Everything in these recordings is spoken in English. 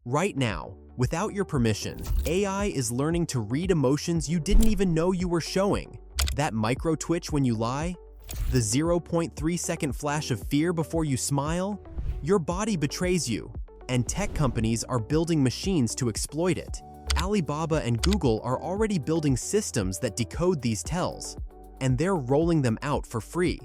Right now, without your permission, AI is learning to read emotions you didn't even know you were showing. That micro twitch when you lie? The 0.3-second flash of fear before you smile? Your body betrays you, and tech companies are building machines to exploit it. Alibaba and Google are already building systems that decode these tells, and they're rolling them out for free.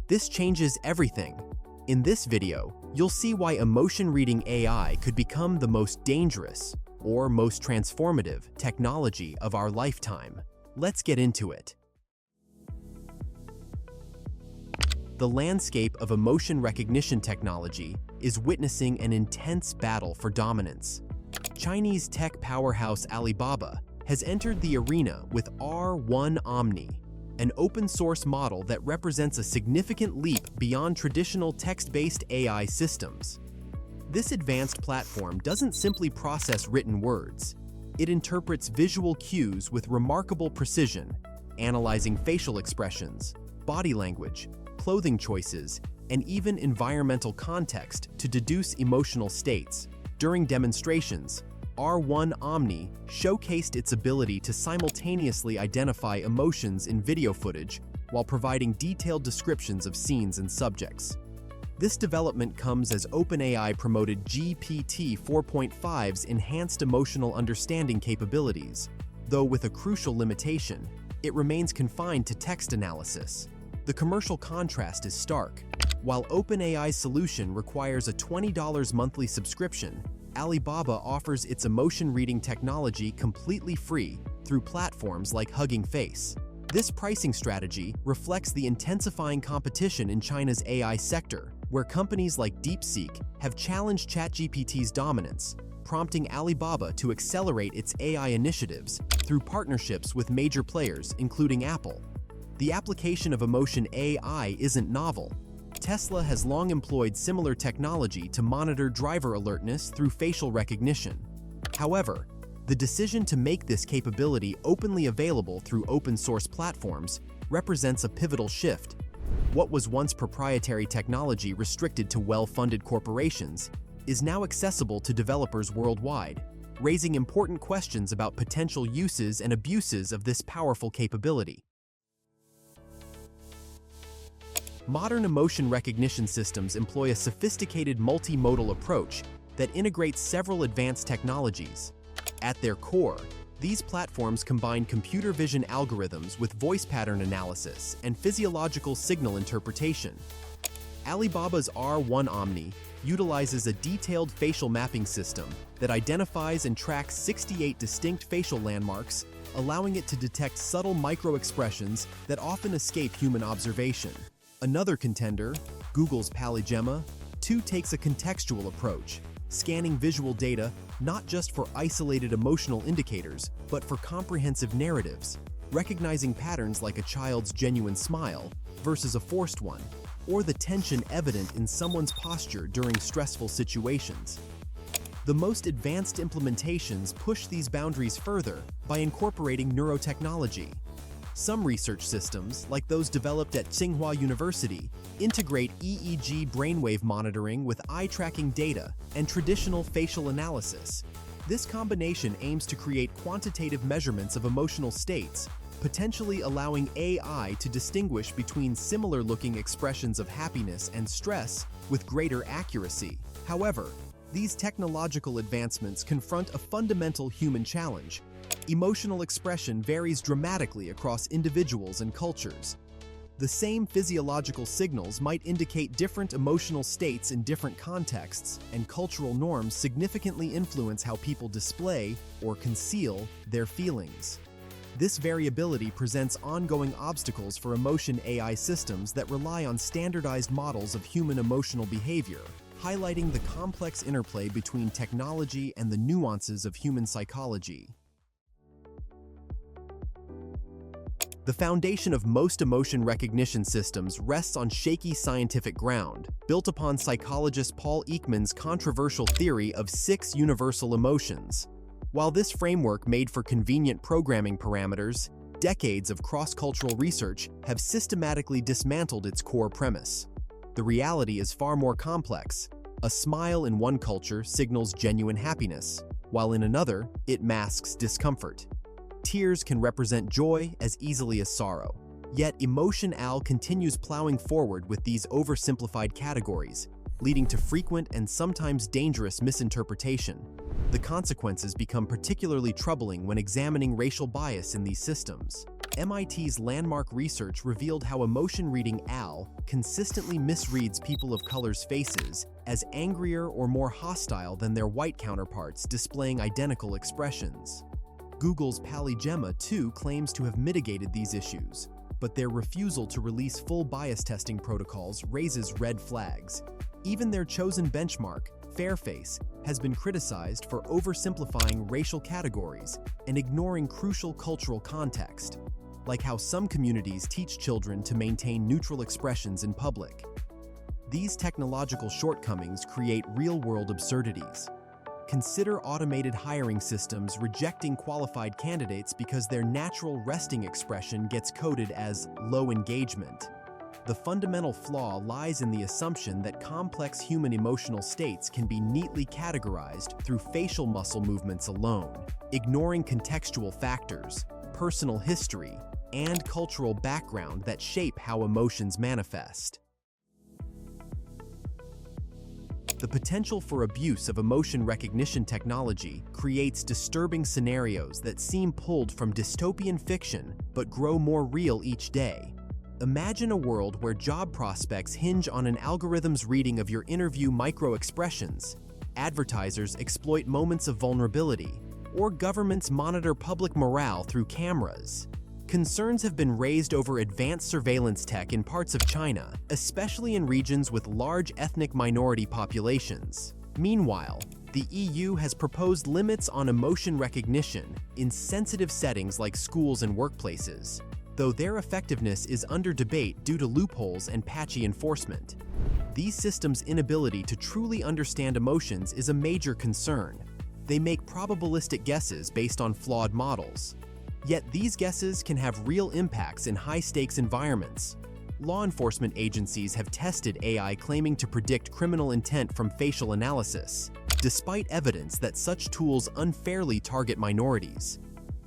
This changes everything. In this video, you'll see why emotion-reading AI could become the most dangerous or most transformative technology of our lifetime. Let's get into it. The landscape of emotion recognition technology is witnessing an intense battle for dominance. Chinese tech powerhouse Alibaba has entered the arena with R1 Omni, an open-source model that represents a significant leap beyond traditional text-based AI systems. This advanced platform doesn't simply process written words. It interprets visual cues with remarkable precision, analyzing facial expressions, body language, clothing choices, and even environmental context to deduce emotional states. During demonstrations, R1 Omni showcased its ability to simultaneously identify emotions in video footage while providing detailed descriptions of scenes and subjects. This development comes as OpenAI promoted GPT 4.5's enhanced emotional understanding capabilities, though with a crucial limitation: it remains confined to text analysis. The commercial contrast is stark. While OpenAI's solution requires a $20 monthly subscription, Alibaba offers its emotion reading technology completely free through platforms like Hugging Face. This pricing strategy reflects the intensifying competition in China's AI sector, where companies like DeepSeek have challenged ChatGPT's dominance, prompting Alibaba to accelerate its AI initiatives through partnerships with major players, including Apple. The application of emotion AI isn't novel. Tesla has long employed similar technology to monitor driver alertness through facial recognition. However, the decision to make this capability openly available through open-source platforms represents a pivotal shift. What was once proprietary technology restricted to well-funded corporations is now accessible to developers worldwide, raising important questions about potential uses and abuses of this powerful capability. Modern emotion recognition systems employ a sophisticated multimodal approach that integrates several advanced technologies. At their core, these platforms combine computer vision algorithms with voice pattern analysis and physiological signal interpretation. Alibaba's R1 Omni utilizes a detailed facial mapping system that identifies and tracks 68 distinct facial landmarks, allowing it to detect subtle micro-expressions that often escape human observation. Another contender, Google's Polygemma, too takes a contextual approach, scanning visual data not just for isolated emotional indicators, but for comprehensive narratives, recognizing patterns like a child's genuine smile versus a forced one, or the tension evident in someone's posture during stressful situations. The most advanced implementations push these boundaries further by incorporating neurotechnology. Some research systems, like those developed at Tsinghua University, integrate EEG brainwave monitoring with eye-tracking data and traditional facial analysis. This combination aims to create quantitative measurements of emotional states, potentially allowing AI to distinguish between similar-looking expressions of happiness and stress with greater accuracy. However, these technological advancements confront a fundamental human challenge. Emotional expression varies dramatically across individuals and cultures. The same physiological signals might indicate different emotional states in different contexts, and cultural norms significantly influence how people display or conceal their feelings. This variability presents ongoing obstacles for emotion AI systems that rely on standardized models of human emotional behavior, highlighting the complex interplay between technology and the nuances of human psychology. The foundation of most emotion recognition systems rests on shaky scientific ground, built upon psychologist Paul Ekman's controversial theory of 6 universal emotions. While this framework made for convenient programming parameters, decades of cross-cultural research have systematically dismantled its core premise. The reality is far more complex. A smile in one culture signals genuine happiness, while in another, it masks discomfort. Tears can represent joy as easily as sorrow. Yet Emotion Al continues plowing forward with these oversimplified categories, leading to frequent and sometimes dangerous misinterpretation. The consequences become particularly troubling when examining racial bias in these systems. MIT's landmark research revealed how emotion reading Al consistently misreads people of color's faces as angrier or more hostile than their white counterparts displaying identical expressions. Google's Polygemma, too, claims to have mitigated these issues, but their refusal to release full bias testing protocols raises red flags. Even their chosen benchmark, Fairface, has been criticized for oversimplifying racial categories and ignoring crucial cultural context, like how some communities teach children to maintain neutral expressions in public. These technological shortcomings create real-world absurdities. Consider automated hiring systems rejecting qualified candidates because their natural resting expression gets coded as low engagement. The fundamental flaw lies in the assumption that complex human emotional states can be neatly categorized through facial muscle movements alone, ignoring contextual factors, personal history, and cultural background that shape how emotions manifest. The potential for abuse of emotion recognition technology creates disturbing scenarios that seem pulled from dystopian fiction but grow more real each day. Imagine a world where job prospects hinge on an algorithm's reading of your interview micro-expressions, advertisers exploit moments of vulnerability, or governments monitor public morale through cameras. Concerns have been raised over advanced surveillance tech in parts of China, especially in regions with large ethnic minority populations. Meanwhile, the EU has proposed limits on emotion recognition in sensitive settings like schools and workplaces, though their effectiveness is under debate due to loopholes and patchy enforcement. These systems' inability to truly understand emotions is a major concern. They make probabilistic guesses based on flawed models. Yet these guesses can have real impacts in high-stakes environments. Law enforcement agencies have tested AI claiming to predict criminal intent from facial analysis, despite evidence that such tools unfairly target minorities.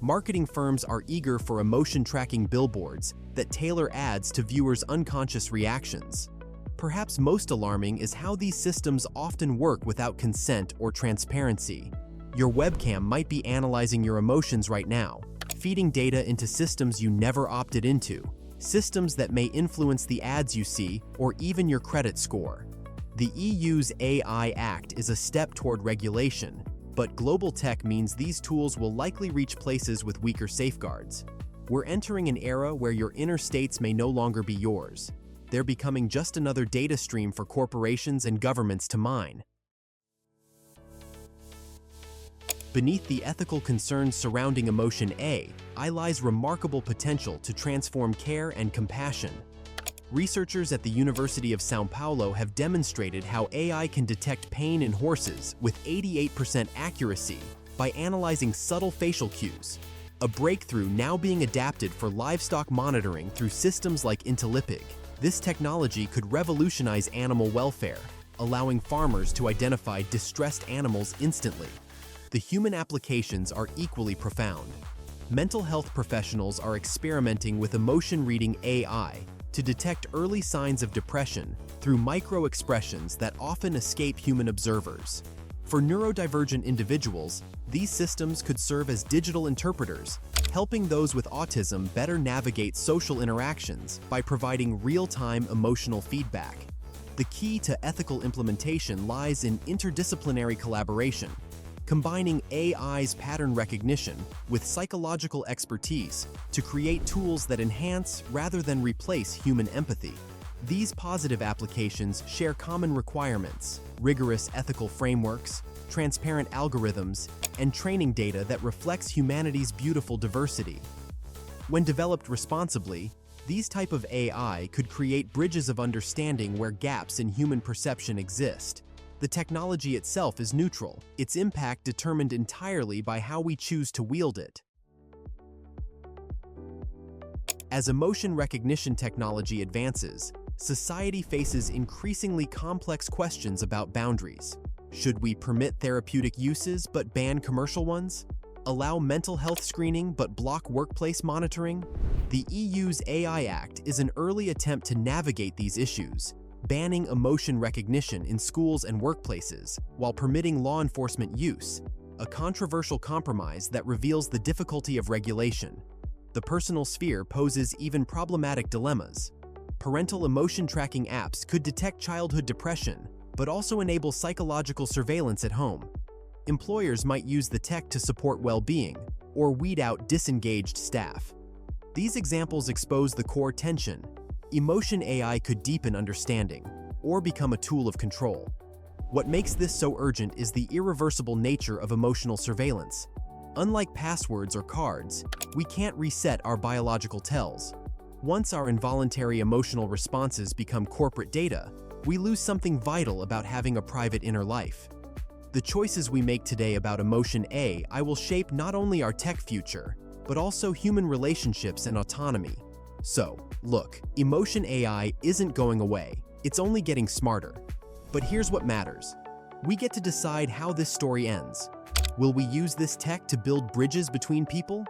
Marketing firms are eager for emotion-tracking billboards that tailor ads to viewers' unconscious reactions. Perhaps most alarming is how these systems often work without consent or transparency. Your webcam might be analyzing your emotions right now, feeding data into systems you never opted into, systems that may influence the ads you see or even your credit score. The EU's AI Act is a step toward regulation, but global tech means these tools will likely reach places with weaker safeguards. We're entering an era where your inner states may no longer be yours. They're becoming just another data stream for corporations and governments to mine. Beneath the ethical concerns surrounding Emotion AI lies remarkable potential to transform care and compassion. Researchers at the University of São Paulo have demonstrated how AI can detect pain in horses with 88% accuracy by analyzing subtle facial cues, a breakthrough now being adapted for livestock monitoring through systems like Intelipig. This technology could revolutionize animal welfare, allowing farmers to identify distressed animals instantly. The human applications are equally profound. Mental health professionals are experimenting with emotion-reading AI to detect early signs of depression through micro-expressions that often escape human observers. For neurodivergent individuals, these systems could serve as digital interpreters, helping those with autism better navigate social interactions by providing real-time emotional feedback. The key to ethical implementation lies in interdisciplinary collaboration, combining AI's pattern recognition with psychological expertise to create tools that enhance rather than replace human empathy. These positive applications share common requirements: rigorous ethical frameworks, transparent algorithms, and training data that reflects humanity's beautiful diversity. When developed responsibly, these type of AI could create bridges of understanding where gaps in human perception exist. The technology itself is neutral, its impact determined entirely by how we choose to wield it. As emotion recognition technology advances, society faces increasingly complex questions about boundaries. Should we permit therapeutic uses but ban commercial ones? Allow mental health screening but block workplace monitoring? The EU's AI Act is an early attempt to navigate these issues, banning emotion recognition in schools and workplaces while permitting law enforcement use, a controversial compromise that reveals the difficulty of regulation. The personal sphere poses even problematic dilemmas. Parental emotion tracking apps could detect childhood depression, but also enable psychological surveillance at home. Employers might use the tech to support well-being or weed out disengaged staff. These examples expose the core tension. Emotion AI could deepen understanding or become a tool of control. What makes this so urgent is the irreversible nature of emotional surveillance. Unlike passwords or cards, we can't reset our biological tells. Once our involuntary emotional responses become corporate data, we lose something vital about having a private inner life. The choices we make today about emotion AI will shape not only our tech future, but also human relationships and autonomy. So, look, emotion AI isn't going away, it's only getting smarter. But here's what matters. We get to decide how this story ends. Will we use this tech to build bridges between people?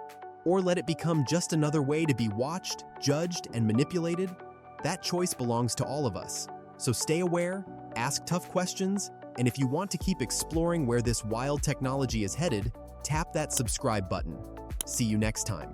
Or let it become just another way to be watched, judged, and manipulated? That choice belongs to all of us. So stay aware, ask tough questions, and if you want to keep exploring where this wild technology is headed, tap that subscribe button. See you next time.